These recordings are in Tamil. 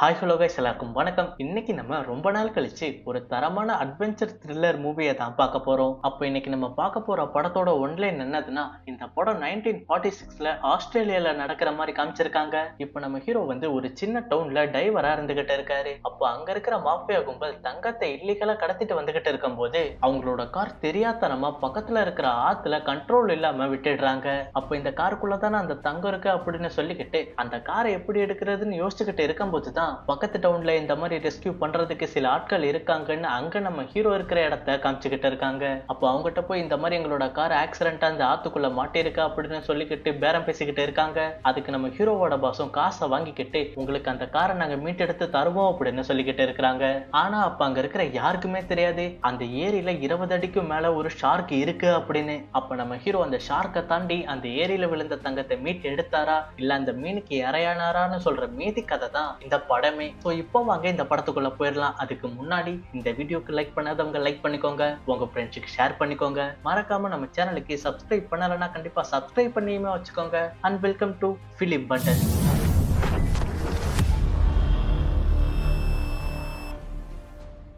ஹாய் ஹலோ கைஸ் எல்லாருக்கும் வணக்கம். இன்னைக்கு நம்ம ரொம்ப நாள் கழிச்சு ஒரு தரமான அட்வென்ச்சர் த்ரில்லர் மூவியை தான் பார்க்க போறோம். அப்போ இன்னைக்கு நம்ம பார்க்க போற படத்தோட ஒன்லைன் என்னதுன்னா, இந்த படம் 1946ல ஆஸ்திரேலியால நடக்கிற மாதிரி காமிச்சிருக்காங்க. இப்போ நம்ம ஹீரோ வந்து ஒரு சின்ன டவுன்ல டைவரா இருந்துகிட்டு இருக்காரு. அப்போ அங்க இருக்கிற மாஃபியா கும்பல் தங்கத்தை இல்லீகலா கடத்திட்டு வந்துகிட்டு இருக்கும்போது அவங்களோட கார் தெரியாதனமா பக்கத்துல இருக்கிற ஆத்துல கண்ட்ரோல் இல்லாம விட்டுடுறாங்க. அப்போ இந்த காருக்குள்ள தானே அந்த தங்கம் இருக்கு அப்படின்னு சொல்லிக்கிட்டு அந்த காரை எப்படி எடுக்கிறதுன்னு யோசிச்சுக்கிட்டு இருக்கும்போது தான் பக்கத்து டவுன்ல இந்த மாதிரி ரெஸ்கியூ பண்றதுக்கு சில ஆட்கள் இருக்காங்கன்னு அங்க நம்ம ஹீரோ இருக்கிற இடத்த காமிச்சுக்கிட்டு இருக்காங்க. அப்போ அவங்ககிட்ட போய் இந்த மாதிரி எங்களோட கார் ஆக்சிடென்ட்டா அந்த ஆத்துக்குள்ள மாட்டிருக்கா அப்படின்னு சொல்லிக்கிட்டு பேரம் பேசிக்கிட்டு இருக்காங்க. அதுக்கு நம்ம ஹீரோவோட பாஸும் காசை வாங்கிக்கிட்டு உங்களுக்கு அந்த காரை நாங்க மீட்டெடுத்து தருவோம் அப்படின்னு சொல்லிக்கிட்டு இருக்கிறாங்க. ஆனா அப்ப அங்க இருக்கிற யாருக்குமே தெரியாது அந்த ஏரியில 20 அடிக்கும் மேல ஒரு ஷார்க் இருக்கு அப்படின்னு. அப்ப நம்ம ஹீரோ அந்த ஷார்க்கை தாண்டி அந்த ஏரியில விழுந்த தங்கத்தை மீட்டு எடுத்தாரா இல்ல அந்த மீனுக்கு இறையானாரான்னு சொல்ற மீதி கதை தான் இந்த படமே. சோ இப்போ வாங்க இந்த படத்துக்குள்ள போயிடலாம். அதுக்கு முன்னாடி இந்த வீடியோக்கு லைக் பண்ணாதவங்க லைக் பண்ணிக்கோங்க, உங்க ஃப்ரெண்ட்ஸுக்கு ஷேர் பண்ணிக்கோங்க, மறக்காம நம்ம சேனலுக்கு சப்ஸ்கிரைப் பண்ணலன்னா கண்டிப்பா சப்ஸ்கிரைப் பண்ணியுமே வச்சுக்கோங்க. And welcome to film button.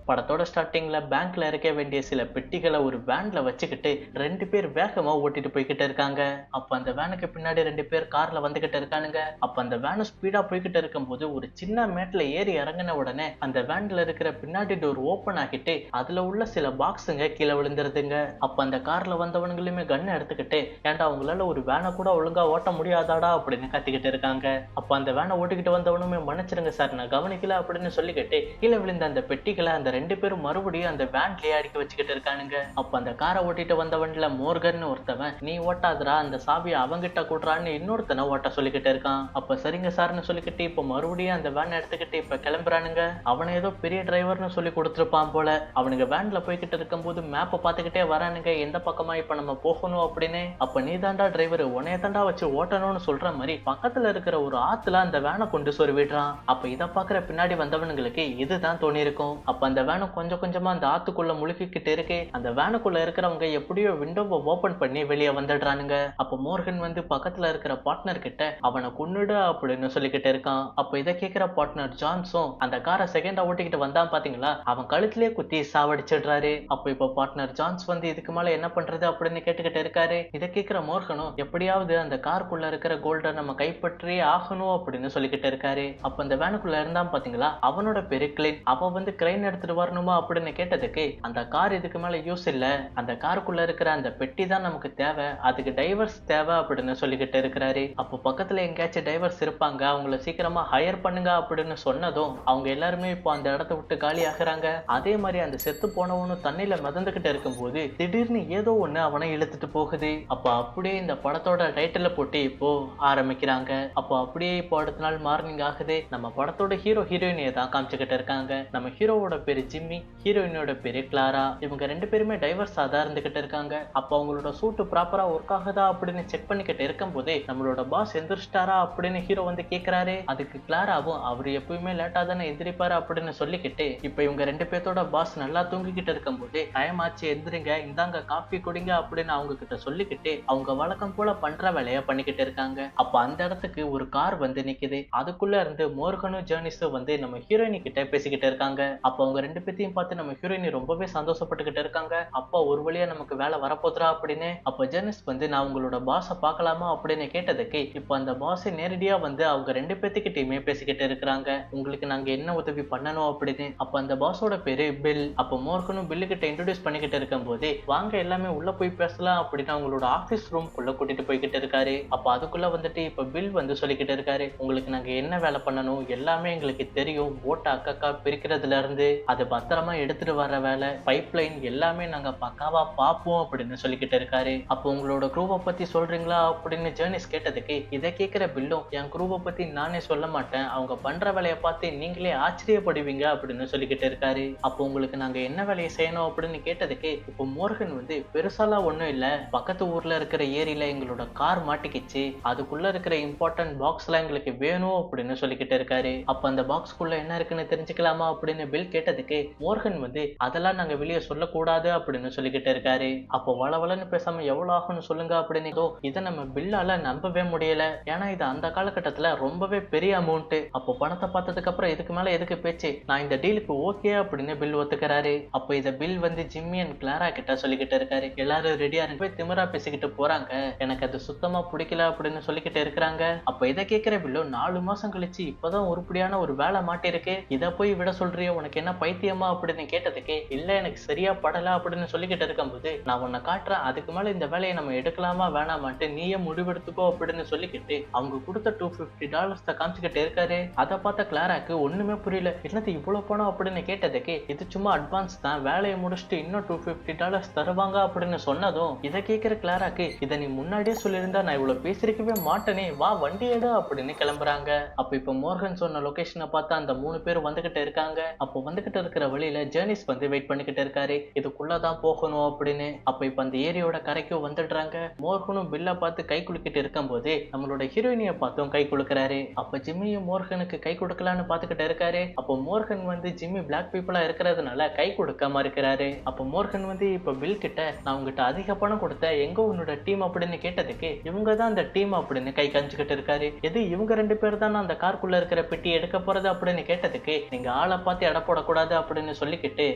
படத்தோட ஸ்டார்டிங்ல பேங்க்ல இருக்க வேண்டிய சில பெட்டிகளை ஒரு வேன்ல வச்சுக்கிட்டு 2 பேர் வேகமா ஓட்டிட்டு போய்கிட்டு இருக்காங்க. அப்ப அந்த வேனுக்கு பின்னாடி 2 பேர் கார்ல வந்துகிட்டு இருக்கானுங்க. அப்ப அந்த வேனு ஸ்பீடா போய்கிட்டு இருக்கும்போது ஒரு சின்ன மேட்ல ஏறி இறங்கின உடனே அந்த வேன்ல இருக்கிற பின்னாடி டோர் ஓபன் ஆகிட்டு அதுல உள்ள சில பாக்ஸுங்க கீழே விழுந்துருதுங்க. அப்ப அந்த கார்ல வந்தவனுங்களுமே கன் எடுத்துக்கிட்டு ஏன்டா அவங்களால ஒரு வேனை கூட ஒழுங்கா ஓட்ட முடியாதாடா அப்படின்னு கத்திக்கிட்டு இருக்காங்க. அப்ப அந்த வேனை ஓட்டிக்கிட்டு வந்தவனுமே மன்னிச்சிருங்க சார் நான் கவனிக்கல அப்படின்னு சொல்லிக்கிட்டு கீழே விழுந்த அந்த பெட்டிகளை அந்த 2 பேரும் மறுபடியும் அந்த வேன்லயே அடுக்கி வச்சுக்கிட்டு இருக்கானுங்க. அப்ப அந்த காரை ஓட்டிட்டு வந்தவன்ல மோர்கன் ஒருத்தவன் நீ ஓட்டாதரா அந்த சாவியை அவங்கிட்ட கூட்டுறான்னு இன்னொருத்தனை ஓட்ட சொல்லிக்கிட்டு இருக்கான். அப்ப சரிங்க சார்னு சொல்லிக்கிட்டு இப்ப மறுபடியும் அந்த வேன் எடுத்துக்கிட்டு இப்ப கிளம்புறானுங்க. அவனை ஏதோ பெரிய டிரைவர்னு சொல்லி கொடுத்துருப்பான் போல. அவனுங்க வேன்ல போய்கிட்டு இருக்கும்போது மேப்பை பார்த்துக்கிட்டே வரானுங்க எந்த பக்கமா இப்ப நம்ம போகணும் அப்படின்னு. அப்ப நீ தாண்டா டிரைவர் உன்னைய தாண்டா வச்சு ஓட்டணும்னு சொல்ற மாதிரி பக்கத்துல இருக்கிற ஒரு ஆத்துல அந்த வேனை கொண்டு சொருவிடுறான். அப்ப இதை பாக்குற பின்னாடி வந்தவனுங்களுக்கு இதுதான் தோணி இருக்கும். அப்ப அந்த வேனும் கொஞ்சம் கொஞ்சமா அந்த ஆத்துக்குள்ள முழுகிக்கிட்டு இருக்கு. அந்த வேனுக்குள்ள இருக்கிறவங்க எப்படியோ விண்டோவை ஓபன் பண்ணி வெளியே வந்துடுறானுங்க. அப்ப மோர்கன் வந்து பக்கத்துல இருக்கிற பார்ட்னர் கிட்ட அவனை கொன்னுடு அப்படின்னு சொல்லிக்கிட்டு இருக்கான். அப்ப இதை கேட்கிற பார்ட்னர் ஜான்ஸும் அந்த காரை செகண்டா ஓட்டிக்கிட்டு வந்தான் பாத்தீங்களா அவன் கழுத்திலேயே குத்தி சாவடிச்சிடுறாரு. அப்ப இப்ப பார்ட்னர் ஜான்ஸ் வந்து இதுக்கு மேல என்ன பண்றது அப்படின்னு கேட்டுக்கிட்டு இருக்காரு. இதை கேட்கிற மோர்கனும் எப்படியாவது அந்த காருக்குள்ள இருக்கிற கோல்ட நம்ம கைப்பற்றி ஆகணும் அப்படின்னு சொல்லிக்கிட்டு இருக்காரு. அப்ப அந்த வேனுக்குள்ள இருந்தான் பாத்தீங்களா அவனோட பேரு கிளின். அவ வந்து கிரைன் எடுத்துட்டு வரணுமா அப்படின்னு கேட்டதுக்கு அந்த கார் இதுக்கு மேல யூஸ் இல்ல அந்த காருக்குள்ள இருக்கிற அந்த பெட்டி தான் நமக்கு தேவை அதுக்கு டைவர்ஸ் தேவை அப்படின்னு சொல்லிக்கிட்டு இருக்கிறாரு. அப்போ பக்கத்துல எங்கேயாச்சும் டைவர்ஸ் இருப்பாங்க அவங்கள சீக்கிரமா ஹையர் பண்ணுங்க அப்படின்னு சொன்னதும் அவங்க எல்லாருமே இப்போ அந்த இடத்த விட்டு காலி ஆகுறாங்க. அதே மாதிரி அந்த செத்து போனவனும் தண்ணியில மிதந்துகிட்டு இருக்கும்போது திடீர்னு ஏதோ ஒண்ணு அவனை இழுத்துட்டு போகுது. அப்ப அப்படியே இந்த படத்தோட டைட்டில போட்டு இப்போ ஆரம்பிக்கிறாங்க. அப்போ அப்படியே இப்போ அடுத்த நாள் மார்னிங் ஆகுது. நம்ம படத்தோட ஹீரோ ஹீரோயினியை தான் காமிச்சுக்கிட்டு இருக்காங்க. நம்ம ஹீரோவோட பேரு ஜிம்மி, ஹீரோயினோட பேரு கிளாரா. இவங்க 2 பேருமே டைவர்ஸா தான் இருந்துகிட்டு இருக்காங்க. அப்ப அவங்களோட சூட்டு ப்ராப்பரா ஒர்க் ஆகுதா அப்படின்னு செக் பண்ணிக்கிட்டு இருக்கும் போதே நம்மளோட பாஸ் எந்திரிச்சிட்டாரா அப்படின்னு ஹீரோ வந்து கேக்குறாரு. அதுக்கு கிளாராவும் அவர் எப்பயுமே லேட்டா தானே எந்திரிப்பாரு அப்படின்னு சொல்லிக்கிட்டு இப்ப இவங்க 2 பேர்த்தோட பாஸ் நல்லா தூங்கிக்கிட்டு இருக்கும் போதே டைம் ஆச்சு எந்திரிங்க இந்தாங்க காஃபி குடிங்க அப்படின்னு அவங்க கிட்ட சொல்லிக்கிட்டு அவங்க வழக்கம் போல பண்ற வேலைய பண்ணிக்கிட்டு இருக்காங்க. அப்ப அந்த இடத்துக்கு ஒரு கார் வந்து நிக்குது. அதுக்குள்ள இருந்து மோர்கனும் ஜேர்னிஸும் வந்து நம்ம ஹீரோயினி கிட்ட பேசிக்கிட்டு இருக்காங்க. அப்ப அவங்க 2 பேத்தையும் பார்த்து நம்ம ஹீரோயினி ரொம்பவே சந்தோஷப்பட்டுக்கிட்டு இருக்காங்க. அப்பா ஒரு வழியா நமக்கு வேலை வரப்போதுரா அப்படின்னு. அப்ப ஜெனிஸ் வந்து நான் உங்களோட பாஸ பார்க்கலாமா அப்படின்னு கேட்டதுக்கு இப்ப அந்த பாஸ் நேரடியா வந்து அவங்க 2 பேத்துக்கிட்டயுமே பேசிக்கிட்டு இருக்கிறாங்க. உங்களுக்கு நாங்க என்ன உதவி பண்ணணும் அப்படின்னு. அப்ப அந்த பாஸோட பேரு பில். அப்ப மோர்கனும் பில்லு கிட்ட இன்ட்ரோடியூஸ் பண்ணிக்கிட்டு இருக்கும் போதே வாங்க எல்லாமே உள்ள போய் பேசலாம் அப்படின்னு அவங்களோட ஆபீஸ் ரூம்குள்ள கூட்டிட்டு போய்கிட்டு இருக்காரு. அப்ப அதுக்குள்ள வந்துட்டு இப்ப பில் வந்து சொல்லிக்கிட்டு இருக்காரு உங்களுக்கு நாங்க என்ன வேலை பண்ணணும் எல்லாமே எங்களுக்கு தெரியும். போட்டை அக்கா பிரிக்கிறதுல இருந்து அதை பத்திரமா எடுத்துட்டு வர வேலை பைப் லைன் எல்லாமே நாங்க பக்காவா பார்ப்போம் அப்படின்னு சொல்லிக்கிட்டு இருக்காரு. அப்போ உங்களோட குரூவை பத்தி சொல்றீங்களா அப்படின்னு ஜேர்னிஸ் கேட்டதுக்கு இதை கேட்கிற பில்லும் என் குரூவை பத்தி நானே சொல்ல மாட்டேன் அவங்க பண்ற வேலையை பார்த்து நீங்களே ஆச்சரியப்படுவீங்க அப்படின்னு சொல்லிக்கிட்டு இருக்காரு. அப்போ உங்களுக்கு நாங்க என்ன வேலையை செய்யணும் அப்படின்னு கேட்டதுக்கு இப்போ மோர்கன் வந்து பெருசாலாம் ஒண்ணும் இல்ல பக்கத்து ஊர்ல இருக்கிற ஏரியில எங்களோட கார் மாட்டிக்கிச்சு அதுக்குள்ள இருக்கிற இம்பார்ட்டன்ட் பாக்ஸ் எல்லாம் எங்களுக்கு வேணும் அப்படின்னு சொல்லிக்கிட்டு இருக்காரு. அப்ப அந்த பாக்ஸ்க்குள்ள என்ன இருக்குன்னு தெரிஞ்சுக்கலாமா அப்படின்னு பில் கேட்டதுக்கு கேட்டதுக்கு மோர்கன் வந்து அதெல்லாம் நாங்க வெளியே சொல்லக்கூடாது அப்படின்னு சொல்லிக்கிட்டு இருக்காரு. அப்போ வளவளன்னு பேசாம எவ்வளவு ஆகும்னு சொல்லுங்க அப்படின்னு இதை நம்ம பில்லால நம்பவே முடியல. ஏன்னா இது அந்த காலகட்டத்துல ரொம்பவே பெரிய அமௌண்ட். அப்போ பணத்தை பார்த்ததுக்கு அப்புறம் இதுக்கு மேல எதுக்கு பேச்சு, நான் இந்த டீலுக்கு ஓகே அப்படின்னு பில் ஒத்துக்கிறாரு. அப்போ இத பில் வந்து ஜிம்மி அண்ட் கிளாரா கிட்ட சொல்லிக்கிட்டு இருக்காரு. எல்லாரும் ரெடியா இருந்து போய் திமிரா பேசிக்கிட்டு போறாங்க. எனக்கு அது சுத்தமா பிடிக்கல அப்படின்னு சொல்லிக்கிட்டு இருக்கிறாங்க. அப்ப இதை கேட்கிற பில்லு 4 மாசம் கழிச்சு இப்பதான் உருப்படியான ஒரு வேலை மாட்டிருக்கு, இதை போய் விட சொல்றிய, உனக்கு என்ன பைத்தியமா அப்படின்னு கேட்டதுக்கு இல்ல எனக்கு சரியா படல அப்படின்னு சொல்லிக்கிட்டு இருக்கும்போது நான் உன்னை காட்டுறேன், அதுக்கு மேல இந்த வேலையை நம்ம எடுக்கலாமா வேணாமான்ட்டு நீயே முடிவெடுத்துக்கோ அப்படின்னு சொல்லிக்கிட்டு அவங்க கொடுத்த $250 காமிச்சுக்கிட்டு இருக்காரு. அதை பார்த்த கிளாராக்கு ஒண்ணுமே புரியல. என்னது இவ்வளவு பணம் அப்படின்னு கேட்டதுக்கு இது சும்மா அட்வான்ஸ் தான், வேலையை முடிச்சுட்டு இன்னும் $250 தருவாங்க அப்படின்னு சொன்னதும் இதை கேட்கிற கிளாராக்கு இதை நீ முன்னாடியே சொல்லியிருந்தா நான் இவ்வளவு பேசிருக்கவே மாட்டேனே, வா வண்டி எடு அப்படின்னு கிளம்புறாங்க. அப்ப இப்ப மோர்கன் சொன்ன லொகேஷனை பார்த்தா அந்த 3 பேர் வந்துகிட்டு இருக்காங்க. அப்போ வந்துகிட்டு இருக்கிற வழியில ஜேர்னிஸ் வந்து வெயிட் பண்ணிக்கிட்டு இருக்காரு, இதுக்குள்ளதான் போகணும் அப்படின்னு. அப்ப இப்ப அந்த ஏரியோட கரைக்கும் வந்துடுறாங்க. மோர்கனும் பில்ல பார்த்து கை குலுக்கிட்டு இருக்கும் போது நம்மளோட ஹீரோயினியை பார்த்தும் கை குலுக்குறாரு. அப்ப ஜிம்மியும் மோர்கனுக்கு கை கொடுக்கலான்னு பார்த்துக்கிட்டு இருக்காரு. அப்போ மோர்கன் வந்து ஜிம்மி பிளாக் பீப்புளா இருக்கிறதுனால கை கொடுக்காம இருக்கிறாரு. அப்ப மோர்கன் வந்து இப்ப பில் கிட்ட நான் உங்ககிட்ட அதிக பணம் கொடுத்த எங்க உன்னோட டீம் அப்படின்னு கேட்டதுக்கு இவங்க தான் அந்த டீம் அப்படின்னு கை காமிச்சுக்கிட்டு இருக்காரு. எது இவங்க 2 பேர் தான் அந்த காருக்குள்ள இருக்கிற பெட்டி எடுக்க போறது அப்படின்னு கேட்டதுக்கு நீங்க ஆளை பார்த்து எடை போடக்கூடாது அப்படின்னு சொல்லிக்கிட்டு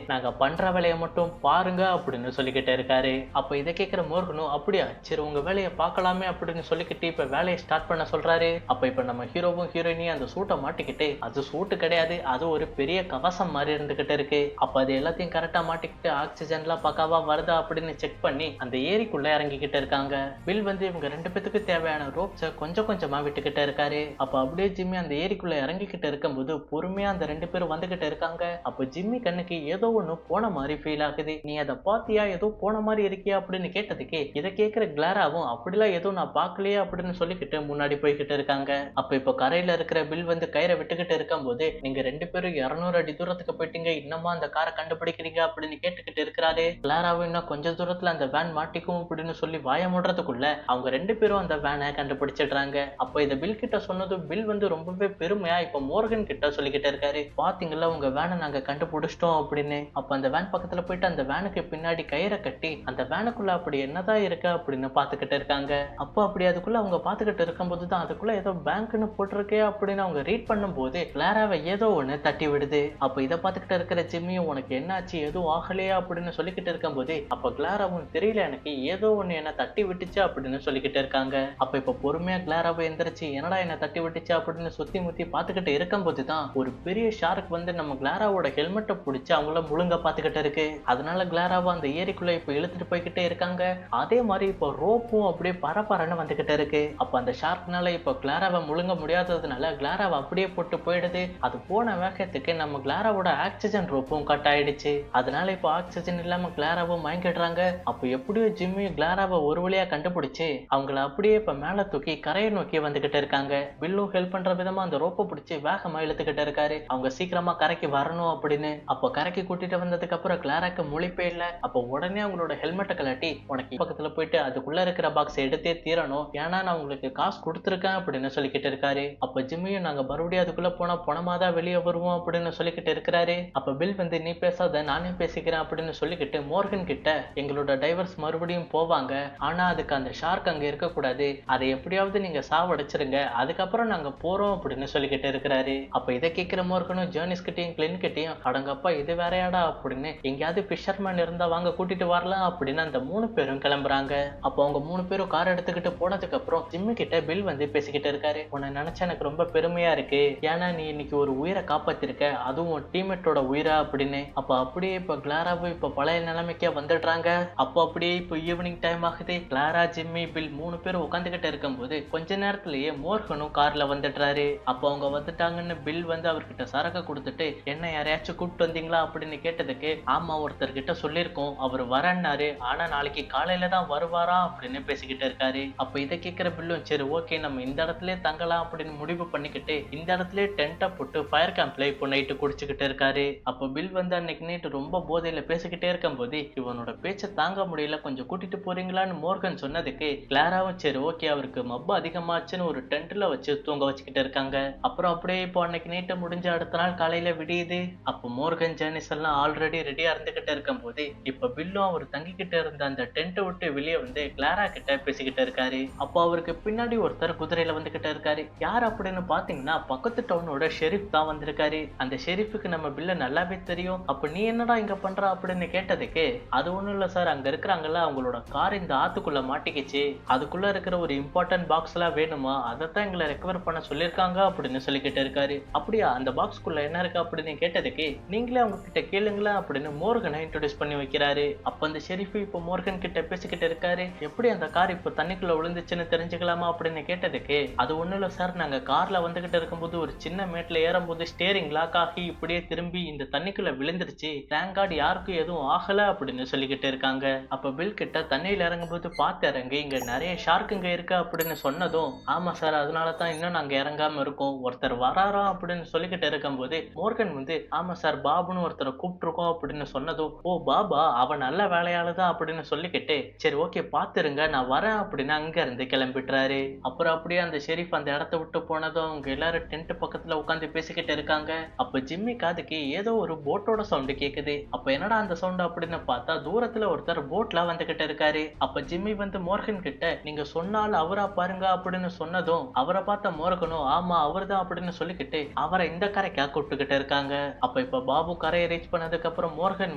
நாங்க பண்ற வேலையை மட்டும் பாருங்க அப்படின்னு சொல்லிக்கிட்டு இருக்காரு. அப்ப இதை கேட்கிற மோர்கனும் அப்படியா சரி உங்க வேலையை பார்க்கலாமே அப்படின்னு சொல்லிக்கிட்டு இப்ப வேலையை ஸ்டார்ட் பண்ண சொல்றாரு. அப்ப இப்ப நம்ம ஹீரோவும் ஹீரோயினியும் அந்த சூட்டை மாட்டிக்கிட்டு அது சூட்டு கிடையாது, அது ஒரு பெரிய கவசம் மாதிரி இருந்துகிட்டு இருக்கு. அப்ப அது எல்லாத்தையும் கரெக்டா மாட்டிக்கிட்டு ஆக்சிஜன்லாம் பக்காவா வருதா அப்படின்னு செக் பண்ணி அந்த ஏரிக்குள்ள இறங்கிக்கிட்டு இருக்காங்க. பில் வந்து இவங்க 2 பேத்துக்கு தேவையான ரோப்ஸை கொஞ்சம் கொஞ்சமா விட்டுக்கிட்டு இருக்காரு. அப்ப அப்படியே ஜிம்மி அந்த ஏரிக்குள்ள இறங்கிக்கிட்டு இருக்கும்போது பொறுமையா அந்த 2 பேரும் வந்துகிட்டு இருக்காங்க. அப்ப ஜிம்மி கண்ணுக்கு ஏதோ ஒண்ணு போன மாதிரி ஃபீல் ஆகுது. நீ அதை பாத்தியா, ஏதோ போன மாதிரி இருக்கியா அப்படின்னு கேட்டதுக்கு இதை கேட்கிற கிளாராவும் அப்படிலாம் எதுவும் நான் பார்க்கலையே அப்படின்னு சொல்லிக்கிட்டு முன்னாடி போய்கிட்டு இருக்காங்க. அப்ப இப்ப கரையில இருக்கிற பில் வந்து கயிறை விட்டுக்கிட்டு இருக்கும்போது நீங்க 2 பேரும் 200 அடி தூரத்துக்கு போயிட்டீங்க, இன்னமா அந்த காரை கண்டுபிடிக்கிறீங்க அப்படின்னு கேட்டுக்கிட்டு இருக்கிறாரு. கிளாராவும் இன்னும் கொஞ்ச தூரத்துல அந்த வேன் மாட்டிக்கும் அப்படின்னு சொல்லி வாய மூடுறதுக்குள்ள அவங்க 2 பேரும் அந்த வேனை கண்டுபிடிச்சிடுறாங்க. அப்ப இத பில் கிட்ட சொன்னது பில் வந்து ரொம்பவே பெருமையா இப்ப மோர்கன் கிட்ட சொல்லிக்கிட்டு இருக்காரு, பாத்தீங்களா உங்க வேனை நாங்க கண்டுபிடிச்சிட்டோம் அப்படின்னு. அப்ப அந்த வேன் பக்கத்துல போயிட்டு அந்த வேனுக்கு பின்னாடி கயிறை கட்டி அந்த வேனுக்குள்ள அப்படி என்னதான் இருக்கு அப்படின்னு பாத்துக்கிட்டு இருக்காங்க. அப்போ அப்படி அதுக்குள்ள அவங்க பாத்துக்கிட்டு இருக்கும்போது தான் அதுக்குள்ள ஏதோ பேங்க்னு போட்டிருக்கே அப்படின்னு அவங்க ரீட் பண்ணும்போது கிளாராவை ஏதோ ஒண்ணு தட்டி விடுது. அப்ப இதை பார்த்துக்கிட்டு இருக்கிற ஜிம்மியும் உனக்கு என்னாச்சு எதுவும் ஆகலையா அப்படின்னு சொல்லிக்கிட்டு இருக்கும்போது அப்ப கிளாராவும் தெரியல எனக்கு ஏதோ ஒண்ணு என்ன தட்டி விட்டுச்சு அப்படின்னு சொல்லிக்கிட்டு இருக்காங்க. அப்ப இப்ப பொறுமையா கிளாராவும் எந்திரிச்சு என்னடா என்ன தட்டி விட்டுச்சு அப்படின்னு சுத்தி முத்தி பார்த்துக்கிட்டு இருக்கும்போது தான் ஒரு பெரிய ஷார்க் வந்து நம்ம கிளாராவோட ஹெல்மெட்டை பிடிச்சி அவங்கள முழுங்க பார்த்துக்கிட்டு இருக்கு. அதனால கிளாராவை அந்த ஏரிக்குள்ள இப்ப இழுத்துட்டு போய்கிட்டே இருக்காங்க. அதே மாதிரி இப்ப ரோப்பும் அப்படியே பரபரன்னு வந்துகிட்டு இருக்கு. அப்ப அந்த ஷார்க்னால இப்ப கிளாராவை முழுங்க முடியாததுனால கிளாராவை அப்படியே போட்டு போயிடுது. அது போன வேகத்துக்கு நம்ம கிளாராவோட ஆக்சிஜன் ரோப்பும் கட் ஆயிடுச்சு. அதனால இப்ப ஆக்சிஜன் இல்லாம கிளாராவும் மயங்கிடுறாங்க. அப்ப எப்படியோ ஜிம்மி கிளாராவை ஒரு வழியா கண்டுபிடிச்சு அவங்கள அப்படியே இப்ப மேல தூக்கி கரையை நோக்கி வந்துகிட்டு இருக்காங்க. பில்லும் ஹெல்ப் பண்ற விதமா அந்த ரோப்பை பிடிச்சி வேகமா இழுத்துக்கிட்டு இருக்காரு அவங்க சீக்கிரமா கரைக்கு வரணும் அப்படின்னு. அப்ப கரைக்கு கூட்டிட்டு வந்ததுக்கு அப்புறம் கிளாராக்கு முழிப்பே இல்ல. அப்ப உடனே அவங்களோட ஹெல்மெட்டை கலட்டி உனக்கு பக்கத்துல போயிட்டு அதுக்குள்ள இருக்கிற பாக்ஸ் எடுத்தே தீரணும், ஏன்னா நான் உங்களுக்கு காசு கொடுத்துருக்கேன் அப்படின்னு சொல்லிக்கிட்டு இருக்காரு. அப்ப ஜிம்மியும் நாங்க மறுபடியும் அதுக்குள்ள போனா பணமாதான் வெளியே வருவோம் அப்படின்னு சொல்லிக்கிட்டு இருக்கிறாரு. அப்ப பில் வந்து நீ பேசாத நானே பேசிக்கிறேன் அப்படின்னு சொல்லிக்கிட்டு மோர்கன் கிட்ட எங்களோட டைவர்ஸ் மறுபடியும் போவாங்க, ஆனா அதுக்கு அந்த ஷார்க் அங்க இருக்க கூடாது, அதை எப்படியாவது நீங்க சாவடிச்சிருங்க, அதுக்கப்புறம் நாங்க போறோம் அப்படின்னு சொல்லிக்கிட்டு இருக்கிறாரு. அப்ப இதை கேட்கிற மோர்கனும் ஜேர்னிஸ் கிட்டையும் கிளின் கிட்டையும் அடங்கப்பா இது வேறையாடா அப்படின்னு எங்கேயாவது பிஷர்மேன் இருந்தா வாங்க கூட்டிட்டு வரலாம் அப்படின்னு அந்த 3 பேரும் கிளம்புறாங்க. அப்போ அவங்க 3 பேரும் கார் எடுத்துக்கிட்டு போனதுக்கு அப்புறம் ஜிம்மி கிட்ட பில் வந்து பேசிக்கிட்டு இருக்காரு, உன்னை நினைச்சா எனக்கு ரொம்ப பெருமையா இருக்கு, ஏன்னா நீ இன்னைக்கு ஒரு உயிரை காப்பாத்திருக்க, அதுவும் டீம்மேட்டோட உயிரா அப்படின்னு. அப்ப அப்படியே இப்ப கிளாராவும் இப்ப பழைய நிலைமைக்கே வந்துடுறாங்க. அப்போ அப்படியே இப்போ ஈவினிங் டைம் ஆகுது. கிளாரா ஜிம்மி பில் 3 பேரும் உட்காந்துக்கிட்டு இருக்கும்போது கொஞ்ச நேரத்திலேயே மோர்கனும் கார்ல வந்துடுறாரு. அப்போ அவங்க வந்துட்டாங்கன்னு பில் வந்து அவர்கிட்ட சரக்கு கொடுத்துட்டு என்ன யாரையாச்சும் கூப்பிட்டு வந்தீங்களா அப்படின்னு கேட்டதுக்கு ஆமா ஒருத்தர் கிட்ட சொல்லியிருக்கோம், அவர் வரன்னாரு, ஆனா நாளைக்கு காலையில தான் வருவாரா அப்படின்னு பேசிக்கிட்டு இருக்காரு. அப்ப இதை கேட்கிற பில்லும் சரி ஓகே நம்ம இந்த இடத்துல தங்கலாம் அப்படின்னு முடிவு பண்ணிக்கிட்டு இந்த இடத்துல டென்ட்டை போட்டு ஃபயர் கேம்ப்ல இப்போ நைட்டு குடிச்சுக்கிட்டு இருக்காரு. அப்ப பில் வந்து அன்னைக்கு நைட்டு ரொம்ப போதையில பேசிக்கிட்டே இருக்கும் போது இவனோட பேச்சை தாங்க முடியல, கொஞ்சம் கூட்டிட்டு போறீங்களான்னு மோர்கன் சொன்னதுக்கு கிளாராவும் சரி ஓகே அவருக்கு மப்பு அதிகமாச்சுன்னு ஒரு டென்ட்ல வச்சு தூங்க வச்சுக்கிட்டு இருக்காங்க. அப்புறம் அப்படியே இப்போ அன்னைக்கு நைட்டு முடிஞ்ச அடுத்த நாள் காலையில விடியுது. அப்போ அப்போ மோர்கன் ஜேனிஸ் எல்லாம் ஆல்ரெடி ரெடியா இருந்துகிட்டு இருக்கும் போது இப்ப பில்லும் அவர் தங்கிக்கிட்டு இருந்த அந்த டென்ட்டை விட்டு வெளியே வந்து கிளாரா கிட்ட பேசிக்கிட்டு இருக்காரு. அப்போ அவருக்கு பின்னாடி ஒருத்தர் குதிரையில வந்துகிட்டு இருக்காரு. யார் அப்படின்னு பாத்தீங்கன்னா பக்கத்து டவுனோட ஷெரீஃப் தான் வந்திருக்காரு. அந்த ஷெரீஃபுக்கு நம்ம பில்ல நல்லாவே தெரியும். அப்ப நீ என்னடா இங்க பண்ற அப்படின்னு கேட்டதுக்கு, அது ஒண்ணும் இல்ல சார், அங்க இருக்கிறாங்கல்ல அவங்களோட கார் இந்த ஆத்துக்குள்ள மாட்டிக்கிச்சு, அதுக்குள்ள இருக்கிற ஒரு இம்பார்ட்டன்ட் பாக்ஸ் எல்லாம் வேணுமா, அதைத்தான் எங்களை ரெக்கவர் பண்ண சொல்லியிருக்காங்க அப்படின்னு சொல்லிக்கிட்டு இருக்காரு. அப்படியா, அந்த பாக்ஸ்க்குள்ள என்ன இருக்கு அப்படின்னு கேட்டதுக்கு, நீங்களே அவங்க கிட்ட கேளுங்களா அப்படின்னு மோர்கனை இன்ட்ரோடியூஸ் பண்ணி வைக்கிறாரு. அப்ப அந்த ஷெரீஃப் இப்போ மோர்கன் கிட்ட பேசிக்கிட்டு இருக்காரு. எப்படி அந்த கார் இப்போ தண்ணிக்குள்ள விழுந்துச்சுன்னு தெரிஞ்சுக்கலாமா அப்படின்னு கேட்டதுக்கு, அது ஒண்ணும் இல்ல சார், நாங்க கார்ல வந்துகிட்டு இருக்கும்போது ஒரு சின்ன மேட்ல ஏறும்போது ஸ்டேரிங் லாக் ஆகி இப்படியே திரும்பி இந்த தண்ணிக்குள்ள விழுந்துருச்சு, தேங்க் காட் யாருக்கும் எதுவும் ஆகல அப்படின்னு சொல்லிக்கிட்டு இருக்காங்க. அப்ப பில் கிட்ட தண்ணியில இறங்கும்போது பார்த்து இறங்கி, இங்க நிறைய ஷார்க்குங்க இருக்கு அப்படின்னு சொன்னதும், ஆமா சார், அதனால தான் இன்னும் நாங்க இறங்காம இருக்கோம், ஒருத்தர் வராரா அப்படின்னு சொல்லிக்கிட்டு இருக்கும்போது மோர்கன் வந்து, ஆமா சார், பாபுன்னு ஒருத்தரை கூப்பிட்டுருக்கோம் அப்படின்னு சொன்னதும், ஓ பாபா, அவன் நல்ல வேலையாளுதான் அப்படின்னு சொல்லிக்கிட்டு, சரி ஓகே பாத்துருங்க நான் வரேன் அப்படின்னு அங்க இருந்து கிளம்பிட்டுறாரு. அப்புறம் அப்படியே அந்த ஷெரீஃப் அந்த இடத்த விட்டு போனதும் அவங்க எல்லாரும் டென்ட் பக்கத்துல உட்காந்து பேசிக்கிட்டு இருக்காங்க. அப்ப ஜிம்மி காதுக்கு ஏதோ ஒரு போட்டோட சவுண்ட் கேக்குது. அப்ப என்னடா அந்த சவுண்ட் அப்படின்னு பார்த்தா தூரத்துல ஒருத்தர் போட்ல வந்துகிட்டு இருக்காரு. அப்ப ஜிம்மி வந்து மோர்கன் கிட்ட, நீங்க சொன்னால் அவரா பாருங்க அப்படின்னு சொன்னதும் அவரை பார்த்த மோர்கனும், ஆமா அவர்தான் அப்படின்னு சொல்லிக்கிட்டு அவரை இந்த கரைக்கா கூப்பிட்டுக்கிட்டு இருக்காங்க. அப்ப இப்ப பாபு கரையை ரீச் பண்ணதுக்கு அப்புறம் மோர்கன்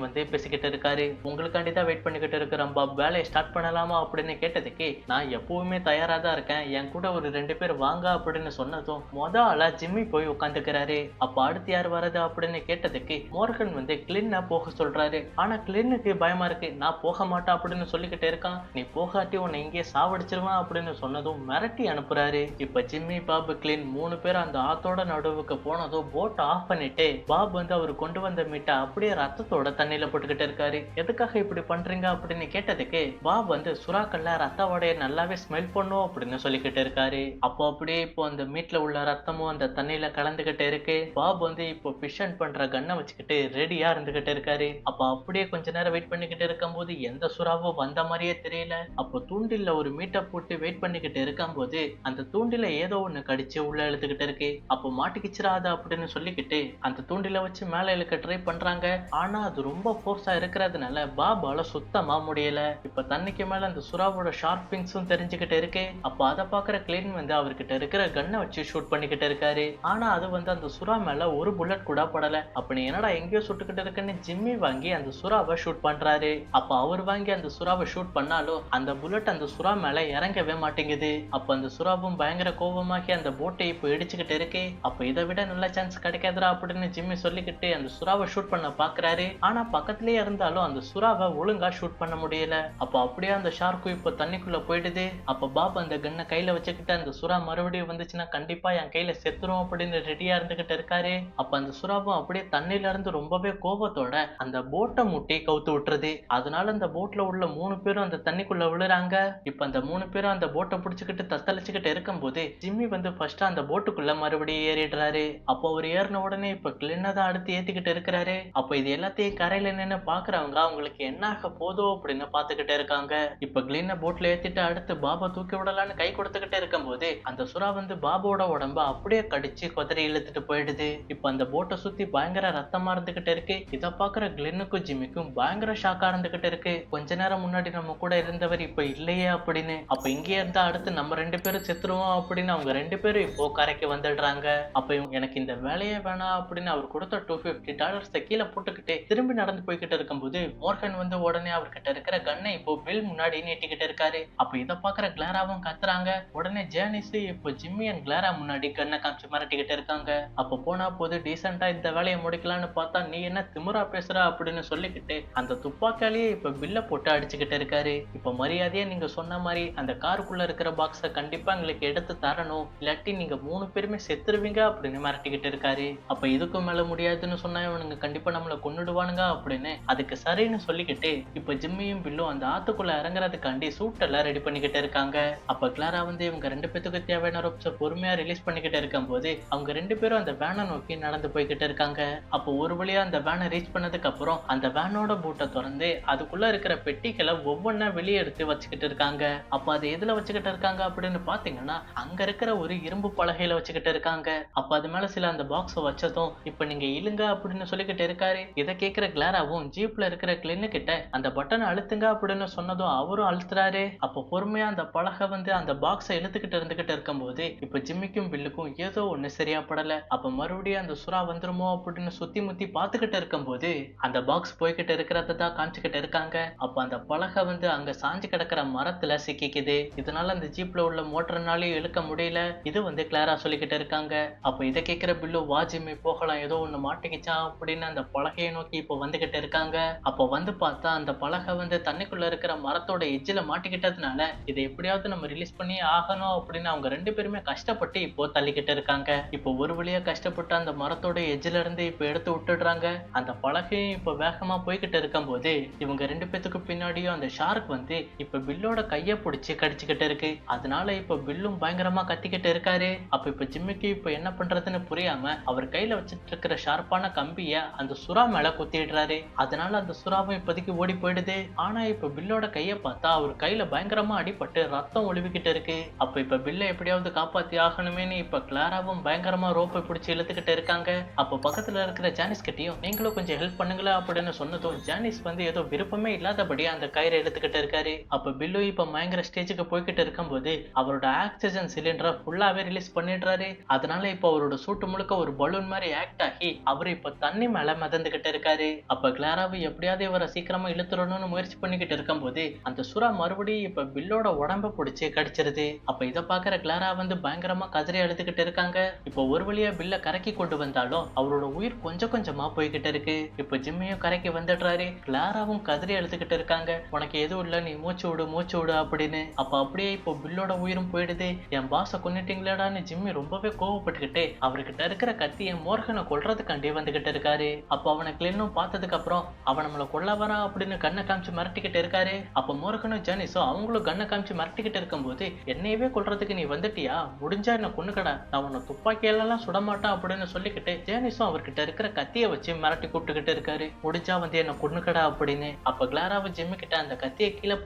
வந்து பேசிக்கிட்டு இருக்காரு. உங்களுக்காண்டி தான் வெயிட் பண்ணிக்கிட்டு இருக்கிறேன் பாப், வேலையை ஸ்டார்ட் பண்ணலாமா அப்படின்னு கேட்டதுக்கு, நான் எப்பவுமே தயாரா தான் இருக்கேன், என் கூட ஒரு 2 பேர் வாங்க அப்படின்னு சொன்னதும் ஆளா ஜிம்மி போய் உட்காந்துக்கிறாரு. அப்ப அடுத்து யார் வரது அப்படின்னு கேட்டதுக்கு மோர்கன் வந்து கிளின்ன போக சொல்றாரு. ஆனா கிளின்னுக்கு பயமா இருக்கு, நான் போக மாட்டேன் அப்படின்னு சொல்லிக்கிட்டு இருக்கான். நீ போகாட்டி உன்னை இங்கே சாவடிச்சிருவான் அப்படின்னு சொன்னதும் மிரட்டி அனுப்புறாரு. இப்ப ஜிம்மி, பாப், கிளின் 3 பேர் அந்த ஆத்தோட நடுவுக்கு போனதும் போட் ஆஃப் பண்ணிட்டு பாப் வந்து அவர் கொண்டு வந்த மீட்டை அப்படியே ரத்தத்தோட தண்ணியில போட்டுக்கிட்டு இருக்காரு. எதுக்காக இப்படி பண்றீங்க அப்படின்னு கேட்டதுக்கு பாப் வந்து சுறாக்கள்ல ரத்த வடைய நல்லாவே ஸ்மெல் பண்ணும் அப்படின்னு சொல்லிக்கிட்டு இருக்காரு. அப்போ அப்படியே இப்போ அந்த மீட்ல உள்ள ரத்தமும் அந்த தண்ணியில கலந்துகிட்டு இருக்கு. பாப் வந்து இப்போ ஃபிஷ் ஹண்ட் பண்ற கன்னை வச்சுக்கிட்டு ரெடியா இருந்துகிட்டு இருக்காரு. அப்ப அப்படியே கொஞ்ச நேரம் வெயிட் பண்ணிக்கிட்டு இருக்கும் போது எந்த சுறாவும் வந்த மாதிரியே தெரியல. அப்போ தூண்டில்ல ஒரு மீட்டை போட்டு வெயிட் பண்ணிக்கிட்டு இருக்கும் போது அந்த தூண்டில ஏதோ ஒண்ணு கடிச்சு உள்ள இழுத்துக்கிட்டு இருக்கு. அப்போ மாட்டிக்கிச்சிராத அப்படின்னு சொல்லிக்கிட்டு அந்த தூண்டில வச்சு மேல இழுக்க ட்ரை பண்றாங்க. ஆனா அது ரொம்ப ஃபோர்ஸா இருக்கிறதுனால பாபால சுத்தமா முடியல. இப்ப தண்ணிக்கு மேல அந்த சுறாவோட ஷார்ப் பிங்ஸும் தெரிஞ்சுக்கிட்டு இருக்கு. அப்ப அதை பாக்குற கிளீன் வந்து அவர்கிட்ட இருக்கிற கன்னை வச்சு ஷூட் பண்ணிக்கிட்டு இருக்காரு. ஆனா அது வந்து அந்த சுறா மேல ஒரு புல்லட் கூட படல. அப்ப நீ என்னடா எங்கேயோ சுட்டுக்கிட்டு இருக்குன்னு ஜிம்மி வாங்கி அந்த சுறாவை ஷூட் பண்றாரு. அப்ப அவர் வாங்கி அந்த சுறாவை ஷூட் பண்ணாலும் அந்த புல்லட் அந்த சுறா மேல இறங்கவே மாட்டேங்குது. அப்ப அந்த சுறாவும் பயங்கர கோபமாக்கி அந்த போட்டை இப்ப இடிச்சுக்கிட்டு இருக்கு. அப்ப இதை விட நல்ல சான்ஸ் கிடைக்காதுரா அப்படின்னு ஜிம்மி சொல்லிக்கிட்டு அந்த சுறாவை ஷூட் பண்ண பாக்குறாரு. ஆனா பக்கத்திலேயே இருந்தாலும் அந்த சுறாவை ஒழுங்கா ஷூட் பண்ண முடியல. அப்ப அப்படியே அந்த ஷார்க்கும் இப்ப தண்ணிக்குள்ள போயிடுது. அப்ப பாப் அந்த கன்னை கையில வச்சுக்கிட்டு அந்த சுறா மறுபடியும் வந்துச்சுன்னா கண்டிப்பா என் கையில செத்துரும் அப்படின்னு ரெடியா இருந்துகிட்டு இருக்காரு. அப்ப அந்த சுறாவும் அப்படியே தண்ணில இருந்து ரொம்பவே கோபத்தோட அந்த போட்டை முட்டி கவுத்து விட்டுருது. அதனால அந்த போட்ல உள்ள 3 பேரும் அந்த தண்ணிக்குள்ள விழுறாங்க. இப்ப அந்த 3 பேரும் அந்த போட்டை பிடிச்சுக்கிட்டு தத்தளிச்சுக்கிட்டு இருக்கும் போது ஜிம்மி வந்து ஃபர்ஸ்ட் அந்த போட்டுக்குள்ள மறுபடியும் ஏறிடுறாரு. அப்போ அவர் ஏறின உடனே இப்ப கிளின்ன தான் அடுத்து ஏத்திக்கிட்டு இருக்கிறாரு. அப்ப இது எல்லாத்தையும் கரையில நின்னு பாக்குறவங்க அவங்களுக்கு என்ன ஆக போதோ அப்படின்னு பாத்துக்கிட்டே இருக்காங்க. இப்ப கிளின்ன போட்ல ஏத்திட்டு அடுத்து பாபா தூக்கி விடலான்னு கை கொடுத்துக்கிட்டே இருக்கும் போது அந்த சுறா வந்து பாபாவோட உடம்ப அப்படியே கடிச்சு கொதறி இழுத்துட்டு போயிடுது. இப்ப அந்த போட்டை சுத்தி பயங்கர ரத்தமா இருந்துகிட்டு இருக்கு. இத பாக்குற கிளின்னுக்கும் ஜிம்மிக்கும் பயங்கர ஷாக்கா இருந்துகிட்டு இருக்கு. கொஞ்ச நேரம் முன்னாடி நம்ம கூட இருந்தவர் இப்ப இல்லையே அப்படின்னு. அப்ப இங்கே இருந்தா அடுத்து நம்ம 2 பேரும் செத்துருவோம் அப்படின்னு அவங்க 2 பேரும் இப்போ கரைக்கு வந்துடுறாங்க. அப்ப எனக்கு இந்த வேலையே வேணாம் அப்படின்னு அவர் கொடுத்த $250 கீழே போட்டுக்கிட்டு திரும்பி நடந்து போய்கிட்டு இருக்கும்போது மோர்கன் வந்து உடனே அவர்கிட்ட இருக்கிற கன்னை இப்போ பில் முன்னாடி நீட்டிக்கிட்டு இருக்காரு. அப்ப இத பாக்குற கிளாராவும் கத்துறாங்க. உடனே ஜேனிஸ் இப்போ ஜிம்மி அண்ட் கிளாரா முன்னாடி கன்னை காமிச்சு மிரட்டிக்கிட்டு இருக்காங்க. அப்ப போனா போது டீசெண்டா இந்த வேலையை முடிக்கலான்னு பார்த்தா நீ என்ன திமிரா பேசுற அப்படின்னு சொல்லிக்கிட்டு அந்த துப்பாக்கியாலேயே இப்ப பில்ல போட்டு அடிச்சுக்கிட்டு இருக்காரு. இப்ப மரியாதையா நீங்க சொன்ன மாதிரி அந்த காருக்குள்ள இருக்கிற பாக்ஸ கண்டிப்பா எங்களுக்கு எடுத்து தரணும், இல்லாட்டி நீங்க 3 பேருமே செத்துருவீங்க அப்படின்னு மிரட்டிக்கிட்டு இருக்காரு. அப்ப இதுக்கும் மேல முடியாதுன்னு சொன்னா இவனுங்க கண்டிப்பா நம்மள கொன்னுடுவானுங்க அப்படின்னு அதுக்கு சரின்னு சொல்லிக்கிட்டு இப்ப ஜிம்மியும் பில்லும் அந்த ஆத்துக்குள்ள இறங்குறதுக்காண்டி சூட் எல்லாம் ரெடி பண்ணிக்கிட்டு இருக்காங்க. அப்ப கிளாரா வந்து இவங்க 2 பேத்துக்கு தேவையான ரோப்ஸை பொறுமையா ரிலீஸ் பண்ணிக்கிட்டு இருக்கும் போது அவங்க 2 பேரும் அந்த வேனை நோக்கி நடந்து போய்கிட்டு இருக்காங்க. அப்போ ஒரு வழியா அந்த வேனை ரீச் பண்ணதுக்கு அப்புறம் அந்த வேனோட பூட்டை திறந்து அதுக்குள்ள இருக்கிற பெட்டிகளை ஒவ்வொன்னா வெளியே எடுத்து வச்சுக்கிட்டு இருக்காங்க. அப்ப அது எதுல வச்சுக்கிட்டு இருக்காங்க அப்படின்னு பாத்தீங்கன்னா அங்க இருக்கிற ஒரு இரும்பு பலகையில வச்சுக்கிட்டு இருக்காங்க. அப்ப அது மேல சில அந்த பாக்ஸை வச்சதும் இப்ப நீங்க நில்லுங்க அப்படின்னு சொல்லிக்கிட்டு இருக்காரு. இதை கேட்கிற கிளாராவும் ஜீப்ல இருக்கிற கிளின்னு கிட்ட அந்த பட்டனை அழுத்துங்க அப்படின்னு சொன்னதும் அவரும் அழுத்துறாரு. அப்போ பொறுமையா அந்த பலகை வந்து அந்த பாக்ஸை இழுத்துக்கிட்டு இருந்துகிட்டு இருக்கும்போது இப்ப ஜிம்மிக்கும் பில்லுக்கும் ஏதோ ஒண்ணு சரியா படல. அப்ப மறுபடியும் அந்த சுறா வந்துருமோ அப்படின்னு சுத்தி முத்தி பாத்துக்கிட்டு இருக்கும்போது அந்த பாக்ஸ் போய்கிட்டு இருக்கிறத தான் காமிச்சுக்கிட்டு இருக்காங்க. அப்ப அந்த பலகை வந்து அங்க சாஞ்சு கிடக்கிற மரத்துல சிக்கிக்குது. இதனால அந்த ஜீப்ல உள்ள மோட்டர்னாலையும் இழுக்க முடியல. இது வந்து கிளாரா சொல்லிக்கிட்டு இருக்காங்க. அப்ப இதை கேட்கிற பில்லு வா ஜிம்மி போகலாம், ஏதோ ஒண்ணு மாட்டிக்கிச்சா அப்படின்னு அந்த பலகையை நோக்கி இப்ப வந்துகிட்டு இருக்காங்க. அப்ப வந்து பார்த்தா அந்த பலகை வந்து தண்ணிக்குள்ள இருக்கிற மரத்தோட எஜ்ஜில மாட்டிக்கிட்டதுனால இதை எப்படியாவது நம்ம ரிலீஸ் பண்ணி ஆகணும் அப்படின்னு அவங்க ரெண்டு பேருமே கஷ்டப்பட்டு இப்போ தள்ளிக்கிட்டு இருக்காங்க. இப்போ ஒரு வழியா கஷ்டப்பட்டு அந்த மரத்தோட எஜ்ஜில இருந்து இப்ப எடுத்து விட்டுடுறாங்க. அந்த பலகையும் இப்ப வேகமா போய்கிட்டு இருக்கும்போது இவங்க ரெண்டு பேத்துக்கு பின்னாடியும் அந்த ஷார்க் வந்து இப்ப பில்லோட கைய பிடிச்சு கடிச்சுக்கிட்டு இருக்கு. அதனால இப்ப பில்லும் பயங்கரமா கத்திக்கிட்டு இருக்காரு. அப்ப இப்ப ஜிம்மிக்கு இப்ப என்ன பண்றதுன்னு புரியாம அவர் கையில வச்சிட்டு இருக்கிற ஷார்ப்பான கம்பிய அந்த சுறா மேல குத்திடுறாரு. அதனால அந்த சுறாவும் இப்போதைக்கு ஓடி போயிடுது. ஆனா இப்ப பில்லோட கைய பார்த்தா அவர் கையில பயங்கரமா அடிபட்டு ரத்தம் ஒழுவிக்கிட்டு இருக்கு. அப்ப இப்ப பில்லை எப்படியாவது காப்பாத்தி ஆகணுமேனு இப்ப கிளாராவும் பயங்கரமா ரோப்பை பிடிச்சு இழுத்துக்கிட்டு இருக்காங்க. அப்ப பக்கத்துல இருக்கிற ஜானிஸ் கிட்டையும் நீங்களும் கொஞ்சம் ஹெல்ப் பண்ணுங்களா அப்படின்னு சொன்னதும் ஜானிஸ் வந்து ஏதோ விருப்பமே இல்லாதபடி அந்த கயிறை எடுத்துக்கிட்டு இருக்காரு. அப்ப பில்லு இப்ப பயங்கர ஸ்டேஜுக்கு போய்கிட்டு இருக்கும்போது அவரோட ஆக்சிஜன் சிலிண்டரை ஃபுல்லாவே ரிலீஸ் பண்ணிடுறாரு. அதனால இப்ப அவரோட சூட்டு முழுக்க ஒரு பலூன் மாதிரி ஆக்ட் ஆகி அவர் இப்ப தண்ணி மேல மிதந்துகிட்டு இருக்காரு. அப்ப கிளாராவை எப்படியாவது இவரை சீக்கிரமா இழுத்துறணும்னு முயற்சி பண்ணிக்கிட்டு இருக்கும்போது அந்த சுறா மறுபடியும் இப்ப பில்லோட உடம்ப பிடிச்சு கடிச்சிருது. அப்ப இதை பாக்குற கிளாரா வந்து பயங்கரமா கதறி அழுதுகிட்டு இருக்காங்க. இப்ப ஒரு வழியா பில்ல கரைக்கி கொண்டு வந்தாலும் அவரோட உயிர் கொஞ்சம் கொஞ்சமா போய்கிட்டு இருக்கு. இப்ப ஜிம்மியும் கரைக்கு வந்துடுறாரு. கிளாராவும் கதறி அழுதுகிட்டு இருக்காங்க. உனக்கு எதுவும் இல்ல, நீ மூச்சு விடு அப்படின்னு. அப்ப அப்படியே இப்போ பில்லோட உயிரும் போயிடுது. என் பாஸ கொன்னுட்டீங்களேடான்னு ஜிம்மி ரொம்பவே கோவப்பட்டுக்கிட்டு அவர்கிட்ட இருக்கிற கத்தியை மோர்கனை கொல்றதுக்காண்டி வந்துகிட்டு இருக்காரு. அப்ப அவனை கிளின்னும் பார்த்ததுக்கு அப்புறம் அவன் நம்மள கொல்ல வரா அப்படின்னு கண்ணை காமிச்சு மிரட்டிக்கிட்டு இருக்காரு. அப்ப மோர்கனும் ஜானிஸும் அவங்களும் கண்ணை காமிச்சு மிரட்டிக்கிட்டு இருக்கும்போது என்னையவே கொல்றதுக்கு நீ வந்துட்டியா, முடிஞ்சா என்ன கொன்னுக்கடா, நான் உன்னை துப்பாக்கியெல்லாம் சுடமாட்டான் அப்படின்னு சொல்லிக்கிட்டு ஜானிஸும் அவர்கிட்ட இருக்கிற கத்தியை வச்சு மிரட்டி கூப்பிட்டுக்கிட்டு இருக்காரு. முடிஞ்சா வந்து என்ன கொன்னுக்கடா அப்படின்னு. அப்ப கிளாராவை ஜிம்மி கிட்ட அந்த கத்தியை கீழே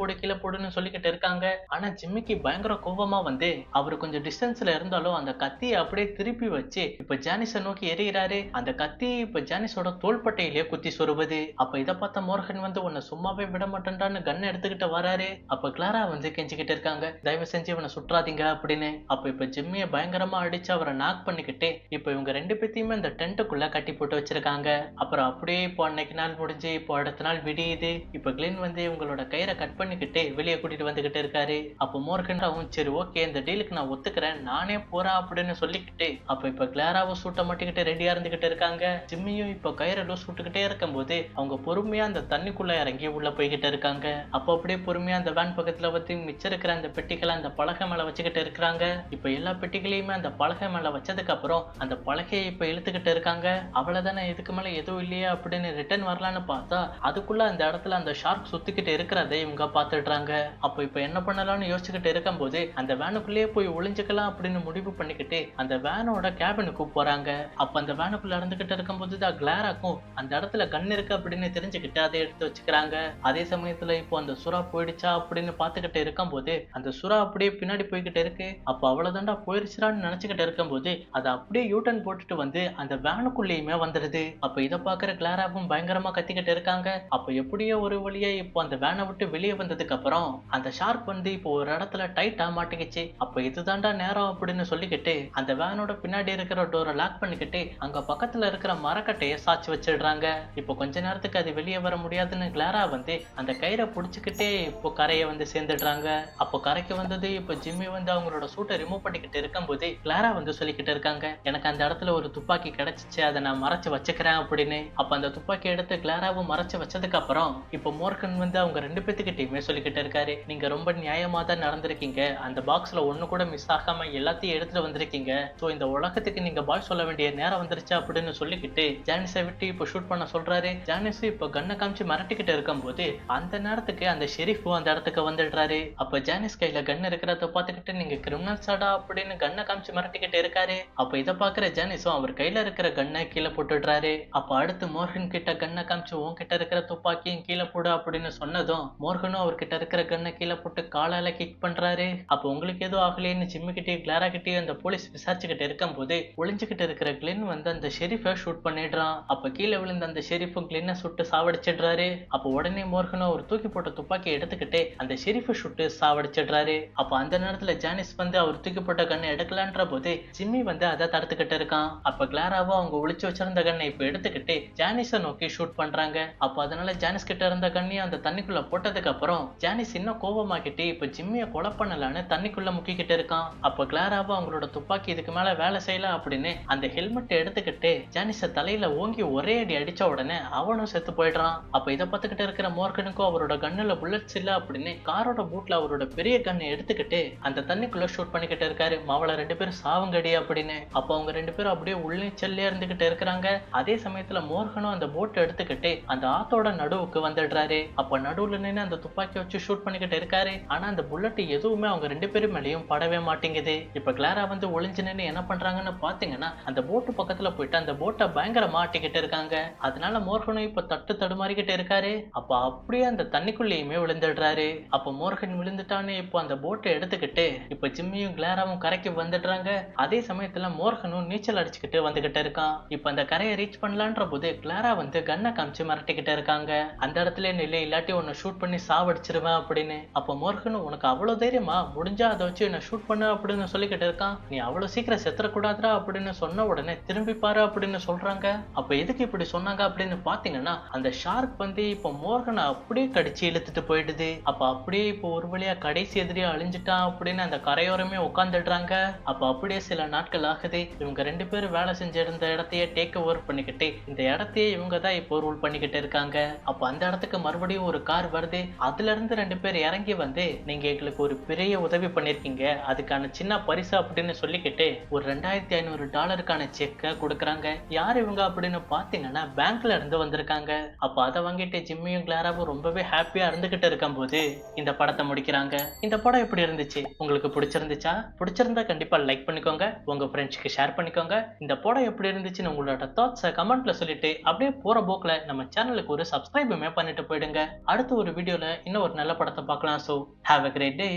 போடுன்னு சொல்லிக்கிட்டு இருக்காங்க. ஆனா ஜிம்மிக்கு பயங்கர கோபமா வந்து அவரு கொஞ்சம் டிஸ்டன்ஸ்ல இருந்தாலும் அந்த கத்தியை அப்படியே திருப்பி வச்சு இப்ப ஜானிஸை நோக்கி எறிகிறாரு. அந்த கத்தி இப்ப ஜானிஸோட தோள்பட்டையிலேயே குத்தி சொருவுது. அப்ப இதை பார்த்த மோர்கன் வந்து உன்னை சும்மாவே விட மாட்டேன்டான்னு கன் எடுத்துக்கிட்டு வராரு. அப்ப கிளாரா வந்து கெஞ்சிக்கிட்டு இருக்காங்க, தயவு செஞ்சு இவனை சுற்றாதீங்க அப்படின்னு. அப்ப இப்ப ஜிம்மியை பயங்கரமா அடிச்சு அவரை நாக் பண்ணிக்கிட்டு இப்ப இவங்க ரெண்டு பேத்தையுமே இந்த டென்ட்டுக்குள்ள கட்டி போட்டு வச்சிருக்காங்க. அப்புறம் அப்படியே இப்போ அன்னைக்கு நாள் முடிஞ்சு இப்போ அடுத்த நாள் விடியுது. இப்ப கிளின் வந்து இவங்களோட கயிறை கட் பண்ணிக்கிட்டு வெளியே கூட்டிட்டு வந்துகிட்டு இருக்காரு. அப்ப மோர்கன்றாவும் சரி ஓகே இந்த டீலுக்கு நான் ஒத்துக்கிறேன், நானே போறேன் அப்படின்னு சொல்லிக்கிட்டு அப்ப இப்ப கிளாராவும் சூட்டை மாட்டிக்கிட்டு ரெடியா இருந்துகிட்டு இருக்காங்க. ஜிம்மியும் இப்ப கயிறை லூஸ் விட்டுக்கிட்டே இருக்கும்போது அவங்க பொறுமையா அந்த தண்ணிக்குள்ள இறங்கி உள்ள போய்கிட்டு இருக்காங்க. அப்ப அப்படியே பொறுமையா அந்த வேன் பக்கத்துல வந்து மிச்சம் இருக்கிற அந்த பெட்டிகளை அந்த பலகை மேல வச்சுக்கிட்டு இருக்கிறாங்க. இப்ப எல்லா பெட்டிகளையுமே அந்த பலகை மேல வச்சதுக்கு அப்புறம் அந்த பலகையை இப்ப இழுத்துக்கிட்டு இருக்காங்க. அவ்வளவுதானே, இதுக்கு மேல எதுவும் இல்லையா அப்படின்னு ரிட்டர்ன் வரலான்னு பார்த்தா அதுக்குள்ள அந்த இடத்துல அந்த ஷார்க் சுத்திக்கிட்டு இருக்கிறதை இவங்க பாத்துடுறாங்க. அப்ப இப்ப என்ன பண்ணலாம்னு யோசிச்சுக்கிட்டு இருக்கும்போது அந்த வேனுக்குள்ளேயே போய் ஒளிஞ்சுக்கலாம் அப்படின்னு முடிவு பண்ணிக்கிட்டு அந்த வேனோட கேபினுக்கு போறாங்க. அப்ப அந்த வேனுக்குள்ள இருந்துகிட்டு இருக்கும்போது தான் கிளாராக்கும் அந்த இடத்துல கன் இருக்கு அப்படின்னு தெரிஞ்சுக்கிட்டு அதை எடுத்து வச்சுக்கிறாங்க. அதே சமயத்துல இப்போ அந்த சுறா போயிடுச்சா அப்படின்னு பாத்துக்கிட்டு இருக்கும்போது அந்த சுறா அப்படியே பின்னாடி போய்கிட்டு இருக்கு. அப்ப அவ்வளவுதான்டா போயிருச்சுடான்னு நினைச்சுக்கிட்டு இருக்கும்போது அதை அப்படியே யூட்டன் போட்டுட்டு வந்து அந்த வேனுக்குள்ளேயுமே வந்துடுது. அப்ப இதை பாக்குற கிளாராவும் பயங்கரமா கத்திக்கிட்டு இருக்காங்க. அப்ப எப்படியோ ஒரு வழியா இப்போ அந்த வேனை விட்டு வெளியே வந்ததுக்கு அப்புறம் அந்த ஷார்க் வந்து இப்போ ஒரு இடத்துல டைட்டா மாட்டிக்கிச்சு. அப்ப இதுதான்டா நேரம் அப்படின்னு சொல்லிக்கிட்டு அந்த வேனோட பின்னாடி இருக்கிற டோரை லாக் பண்ணிக்கிட்டு அங்க பக்கத்துல இருக்கிற மரக்கட்டையை சாச்சு வச்சிடுறாங்க. இப்போ கொஞ்ச நேரத்துக்கு அது வெளியே வர முடியாதுன்னு கிளாரா வந்து அந்த கயிறை புடிச்சுக்கிட்டே இப்போ கரையை வந்து சேர்ந்துடுறாங்க. அப்போ கரைக்கு வந்தது இப்போ ஜிம்மி வந்து அவங்களோட சூட்டை ரிமூவ் பண்ணிக்கிட்டு இருக்கும்போது கிளாரா வந்து சொல்லிக்கிட்டு இருக்காங்க, எனக்கு அந்த இடத்துல ஒரு துப்பாக்கி கிடைச்சிச்சு, அதை நான் மறைச்சு வச்சுக்கிறேன் அப்படின்னு. அப்ப அந்த துப்பாக்கி எடுத்து கிளாராவும் மறைச்சு வச்சதுக்கு அப்புறம் இப்போ மோர்கன் வந்து அவங்க ரெண்டு பேத்துக்கிட்டையுமே சொல்லிக்கிட்டு இருக்காரு, நீங்க ரொம்ப நியாயமா தான் நடந்திருக்கீங்க, அந்த பாக்ஸ்ல ஒண்ணு கூட மிஸ் ஆகாம எல்லாத்தையும் எடுத்துட்டு வந்திருக்கீங்க, சோ இந்த உலகத்துக்கு நீங்க பாய் சொல்ல வேண்டிய நேரம் வந்துருச்சு அப்படின்னு சொல்லிக்கிட்டு ஜானிஸை விட்டு இப்போ ஷூட் பண்ண சொல்றாரு. ஜானிஸ் இப்போ கண்ணை காமிச்சு மிரட்டிக்கிட்டு இருக்கும்போது அந்த நேரத்துக்கு அந்த ஷெரீஃபும் அந்த இடத்துக்கு வந்துடுறாரு. அப்ப ஜானிஸ் கையில கன் இருக்கிறத பார்த்துக்கிட்டு நீங்க கிரிமினல்ஸாடா அப்படின்னு கண்ணை காமிச்சு மிரட்டிக்கிட்டு இருக்காரு. அப்ப இதை பாக்குற ஜானிஸும் அவர் கையில இருக்கிற கண்ணை கீழே போட்டுடுறாரு. அப்ப அடுத்து மோர்கன் கிட்ட கண்ணை காமிச்சு உன்கிட்ட இருக்கிற துப்பாக்கியும் கீழே போடு அப்படின்னு சொன்னதும் மோர்கனும் அவர்கிட்ட இருக்கிற கண்ணை கீழே போட்டு காலால கிக் பண்றாரு. அப்ப உங்களுக்கு எதுவும் ஆகலைன்னு ஜிம்மி கிட்டே கிளாரா கிட்டே அந்த போலீஸ் விசாரிச்சுக்கிட்டு இருக்கும்போது ஒளிஞ்சுக்கிட்டு இருக்கிற கிளின் வந்து அந்த ஷெரீஃபை ஷூட் பண்ணிடுறான். அப்ப கீழே விழுந்த அந்த ஷெரீஃபும் கிளின்னை சுட்டு சாவடிச்சிடுறாரு. அப்ப உடனே மோர்கனும் அவர் தூக்கி போட்ட துப்பாக்கியை எடுத்துக்கிட்டு அந்த ஷெரீஃபை சுட்டு சாவடிச்சிடுறாரு. அப்ப அந்த நேரத்துல ஜானிஸ் வந்து அவர் தூக்கி போட்ட கண்ணை எடுக்கலான்ற போது ஜிம்மி வந்து அதை தடுத்துக்கிட்டு இருக்கான். அப்ப கிளாராவோ அவங்க ஒளிச்சு வச்சிருந்த கண்ணை இப்ப எடுத்துக்கிட்டு ஜானிஸை நோக்கி ஷூட் பண்றாங்க. அப்ப அதனால ஜானிஸ் கிட்ட இருந்த கண்ணையும் அந்த தண்ணிக்குள்ள போட்டதுக்கு அப்புறம் ஜானிஸ் இன்னும் கோபமாக்கிட்டு இப்ப ஜிம்மியை கொலை பண்ணலான்னு தண்ணிக்குள்ள முக்கிக்கிட்டு இருக்கான். அப்ப கிளாராவோ அவங்களோட துப்பாக்கி இதுக்கு மேல வேலை செய்யல அப்படின்னு அந்த ஹெல்மெட்டை எடுத்துக்கிட்டு ஜானிஸ தலையில ஓங்கி ஒரே அடி அடிச்ச உடனே அவனும் செத்து போயிடுறான். அப்ப இதை பார்த்துக்கிட்டு இருக்கிற மோர்கனுக்கும் அவரோட கண்ணுல புல்லட்ஸ் இல்ல அப்படின்னு காரோட பூட்ல அவரோட பெரிய கண்ணை எடுத்துக்கிட்டு அந்த தண்ணிக்குள்ள ஷூட் பண்ணிக்கிட்டு இருக்காரு. மாவள 2 பேரும் சாவுங்கடி அப்படின்னு. அப்ப அவங்க 2 பேரும் அப்படியே உள்ளே இருந்துகிட்டு இருக்கிறாங்க. அதே சமயத்துல மோர்கனும் அந்த போட்டை எடுத்துக்கிட்டு அந்த ஆத்தோட நடுவுக்கு வந்துடுறாரு. அப்ப நடுவுல நின்று அந்த துப்பாக்கி வச்சு ஷூட் பண்ணிக்கிட்டு இருக்காரு. ஆனா அந்த புல்லட் எதுவுமே அவங்க 2 பேரும் மேலேயும் படவே மாட்டேங்குது. இப்ப கிளாரா வந்து ஒளிஞ்சு நின்று என்ன பண்றாங்கன்னு பாத்தீங்கன்னா அந்த போட்டு பக்கத்துல போயிட்டு அந்த போட்டை பயங்கரமா மாட்டிக்கிட்டு இருக்காங்க. அதனால மோர்கனும் இப்ப தடுமாறிக்கிட்டு இருக்காரு. அப்ப அப்படியே அந்த தண்ணிக்குள்ளேயுமே விழுந்துடுறாரு. அப்ப மோர்கன் விழுந்துட்டான்னு இப்போ அந்த போட்டை எடுத்துக்கிட்டு இப்ப ஜிம்மியும் கிளாராவும் கரைக்கு வந்துடுறாங்க. அதே சமயத்துல மோர்கனும் நீச்சல் அடிச்சுக்கிட்டு வந்துகிட்டு இருக்கான். இப்ப அந்த கரையை ரீச் பண்ணலான்ற போது கிளாரா வந்து கண்ணை காமிச்சு மிரட்டிக்கிட்டு இருக்காங்க. அந்த இடத்துல நிலை இல்லாட்டி உன்னை ஷூட் பண்ணி சாவடிச்சிருவேன் அப்படின்னு. அப்ப மோர்கனும் உனக்கு அவ்வளவு தைரியமா, முடிஞ்சா அதை வச்சு என்ன ஷூட் பண்ணு அப்படின்னு சொல்லிக்கிட்டு இருக்கான். நீ அவ்வளவு சீக்கிரம் செத்துறக்கூடாதுரா அப்படின்னு சொன்ன உடனே திரும்பி பாரு அப்படின்னு சொல்றாங்க. அப்ப எதுக்கு இப்படி சொன்னாங்க அப்படின்னு பாத்தீங்கன்னா அந்த ஷார்க் வந்து இப்ப மோர்கனை அப்படியே கடிச்சு இழுத்துட்டு போயிடுது. அப்ப அப்படியே இப்போ ஒரு வழியா கடைசி எதிரியா அழிஞ்சிட்டான் அப்படின்னு அந்த கரையோரமே உட்காந்துடுறாங்க. அப்ப அப்படியே சில நாட்கள் ஆகுது. இவங்க 2 பேரும் வேலை செஞ்ச இருந்த இடத்தையே டேக் ஓவர் பண்ணிக்கிட்டு இந்த இடத்தையே இவங்க தான் இப்போ ரூல் பண்ணிக்கிட்டு இருக்காங்க. அப்ப அந்த இடத்துக்கு மறுபடியும் ஒரு கார் வருது. அதுல இருந்து 2 பேர் இறங்கி வந்து நீங்க எங்களுக்கு ஒரு பெரிய உதவி பண்ணிருக்கீங்க, அதுக்கான சின்ன பரிசு அப்படின்னு சொல்லிக்கிட்டு ஒரு $2500 செக்கை கொடுக்குறாங்க. யார் இவங்க அப்படின்னு பாத்தீங்கன்னா பேங்க்ல இருந்து வந்திருக்காங்க. அப்ப அதை வாங்கிட்டு ஜிம்மியும் கிளாராவும் ரொம்பவே ஹாப்பியா இருந்துகிட்டு இருக்கும் போது இந்த படத்தை முடிக்கிறாங்க. இந்த படம் எப்படி இருந்துச்சு, உங்களுக்கு பிடிச்சிருந்துச்சா? பிடிச்சிருந்தா கண்டிப்பா லைக் பண்ணிக்கோங்க, உங்க ஃப்ரெண்ட்ஸ்க்கு ஷேர் பண்ணிக்கோங்க. இந்த படம் எப்படி இருந்துச்சுன்னு உங்களோட தாட்ஸை கமெண்ட்ல சொல்லிட்டு அப்படியே போற போக்குல நம்ம சேனலுக்கு ஒரு சப்ஸ்கிரைபுமே பண்ணிட்டு போயிடுங்க. அடுத்த ஒரு வீடியோல இன்னும் ஒரு நல்ல படத்தை பார்க்கலாம். So have a great day.